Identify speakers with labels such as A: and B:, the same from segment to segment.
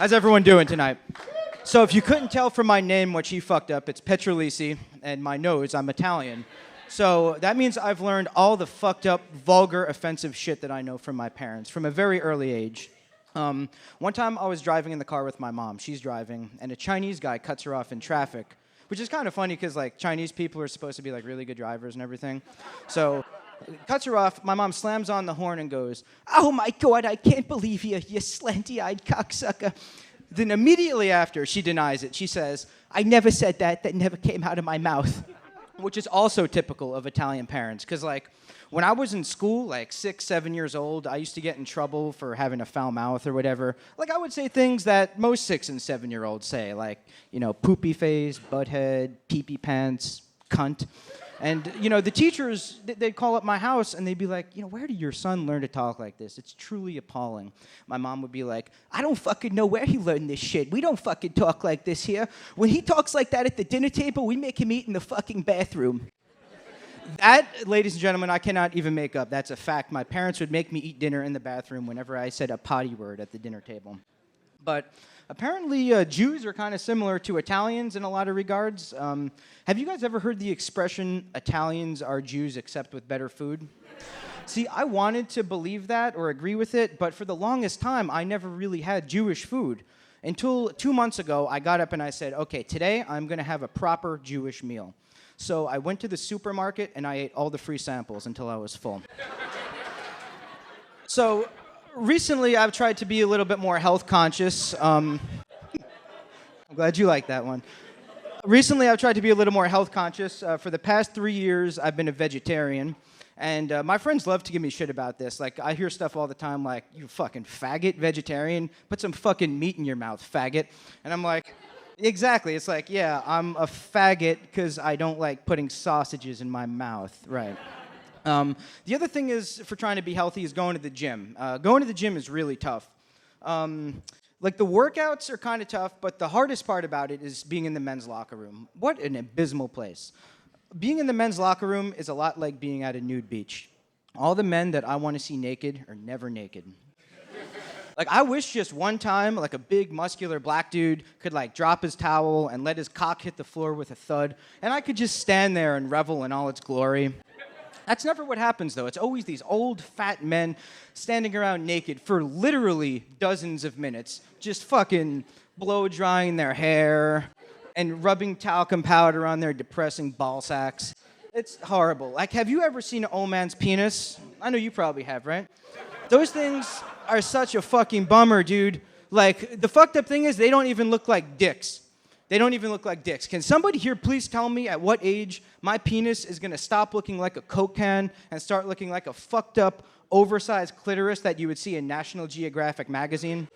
A: How's everyone doing tonight? So if you couldn't tell from my name what she fucked up, it's Petrellese, and my nose, I'm Italian. So that means I've learned all the fucked up, vulgar, offensive shit that I know from my parents from a very early age. One time I was driving in the car with my mom. She's driving, and a Chinese guy cuts her off in traffic, which is kind of funny because like Chinese people are supposed to be like really good drivers and everything. So cuts her off. My mom slams on the horn and goes, "Oh my God, I can't believe you slanty-eyed cocksucker." Then immediately after, she denies it. She says, "I never said that. That never came out of my mouth." Which is also typical of Italian parents. Because, like, when I was in school, like 6, 7 years old, I used to get in trouble for having a foul mouth or whatever. Like, I would say things that most 6 and 7-year-olds say, like, you know, poopy face, butthead, pee-pee pants, cunt. And, you know, the teachers, they'd call up my house and they'd be like, you know, where did your son learn to talk like this? It's truly appalling. My mom would be like, I don't fucking know where he learned this shit. We don't fucking talk like this here. When he talks like that at the dinner table, we make him eat in the fucking bathroom. That, ladies and gentlemen, I cannot even make up. That's a fact. My parents would make me eat dinner in the bathroom whenever I said a potty word at the dinner table. But apparently, Jews are kind of similar to Italians in a lot of regards. Have you guys ever heard the expression, Italians are Jews except with better food? See, I wanted to believe that or agree with it, but for the longest time, I never really had Jewish food. Until 2 months ago, I got up and I said, okay, today I'm going to have a proper Jewish meal. So I went to the supermarket and I ate all the free samples until I was full. So recently, I've tried to be a little bit more health conscious. I'm glad you like that one. Recently, I've tried to be a little more health conscious. For the past 3 years, I've been a vegetarian. And my friends love to give me shit about this. Like, I hear stuff all the time like, you fucking faggot vegetarian, put some fucking meat in your mouth, faggot. And I'm like, exactly. It's like, yeah, I'm a faggot because I don't like putting sausages in my mouth. Right. The other thing is, for trying to be healthy, is going to the gym. Going to the gym is really tough. Like, the workouts are kind of tough, but the hardest part about it is being in the men's locker room. What an abysmal place. Being in the men's locker room is a lot like being at a nude beach. All the men that I want to see naked are never naked. Like, I wish just one time, like, a big, muscular black dude could, like, drop his towel and let his cock hit the floor with a thud, and I could just stand there and revel in all its glory. That's never what happens, though. It's always these old, fat men standing around naked for literally dozens of minutes, just fucking blow-drying their hair and rubbing talcum powder on their depressing ball sacks. It's horrible. Like, have you ever seen an old man's penis? I know you probably have, right? Those things are such a fucking bummer, dude. Like, the fucked up thing is they don't even look like dicks. They don't even look like dicks. Can somebody here please tell me at what age my penis is going to stop looking like a Coke can and start looking like a fucked up, oversized clitoris that you would see in National Geographic magazine?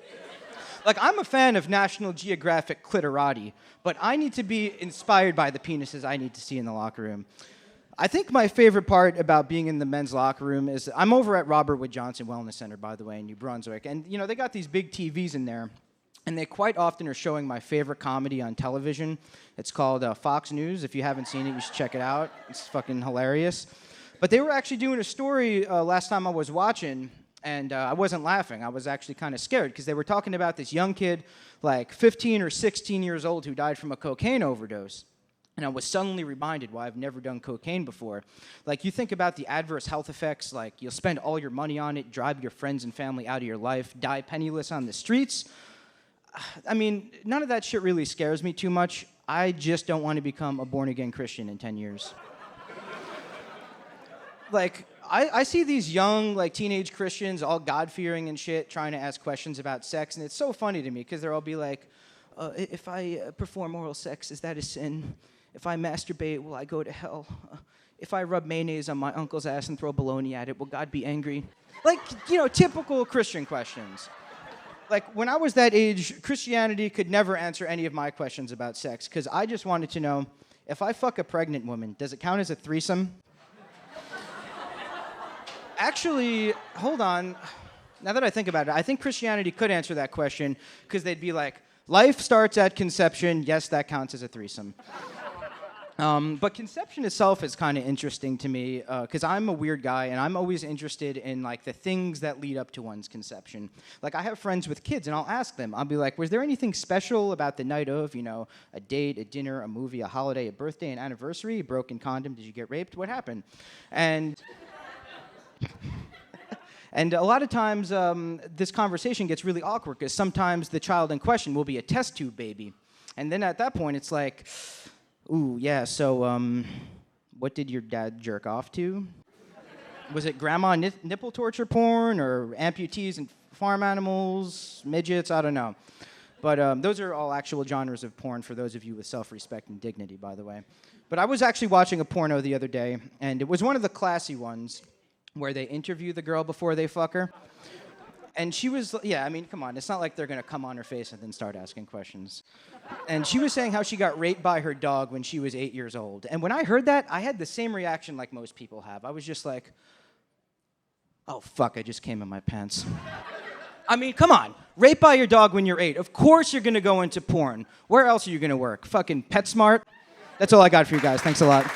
A: Like, I'm a fan of National Geographic clitorati, but I need to be inspired by the penises I need to see in the locker room. I think my favorite part about being in the men's locker room is I'm over at Robert Wood Johnson Wellness Center, by the way, in New Brunswick, and, you know, they got these big TVs in there. And they quite often are showing my favorite comedy on television. It's called Fox News. If you haven't seen it, you should check it out. It's fucking hilarious. But they were actually doing a story last time I was watching, and I wasn't laughing. I was actually kind of scared because they were talking about this young kid, like 15 or 16 years old, who died from a cocaine overdose. And I was suddenly reminded why I've never done cocaine before. Like, you think about the adverse health effects, like you'll spend all your money on it, drive your friends and family out of your life, die penniless on the streets. I mean, none of that shit really scares me too much. I just don't want to become a born-again Christian in 10 years. Like, I see these young, like, teenage Christians, all God-fearing and shit, trying to ask questions about sex, and it's so funny to me, because they'll all be like, if I perform oral sex, is that a sin? If I masturbate, will I go to hell? If I rub mayonnaise on my uncle's ass and throw bologna at it, will God be angry? Like, you know, typical Christian questions. Like, when I was that age, Christianity could never answer any of my questions about sex, because I just wanted to know, if I fuck a pregnant woman, does it count as a threesome? Actually, hold on. Now that I think about it, I think Christianity could answer that question, because they'd be like, life starts at conception, yes, that counts as a threesome. But conception itself is kind of interesting to me because I'm a weird guy and I'm always interested in like the things that lead up to one's conception. Like I have friends with kids and I'll ask them, I'll be like, was there anything special about the night of, a date, a dinner, a movie, a holiday, a birthday, an anniversary, a broken condom, did you get raped, what happened? And a lot of times this conversation gets really awkward because sometimes the child in question will be a test tube baby. And then at that point it's like, ooh, yeah, so, what did your dad jerk off to? Was it grandma nipple torture porn or amputees and farm animals, midgets? I don't know. But those are all actual genres of porn for those of you with self-respect and dignity, by the way. But I was actually watching a porno the other day, and it was one of the classy ones where they interview the girl before they fuck her. And she was, yeah, I mean, come on. It's not like they're going to come on her face and then start asking questions. And she was saying how she got raped by her dog when she was 8 years old. And when I heard that, I had the same reaction like most people have. I was just like, oh, fuck, I just came in my pants. I mean, come on. Raped by your dog when you're 8. Of course you're going to go into porn. Where else are you going to work? Fucking PetSmart? That's all I got for you guys. Thanks a lot.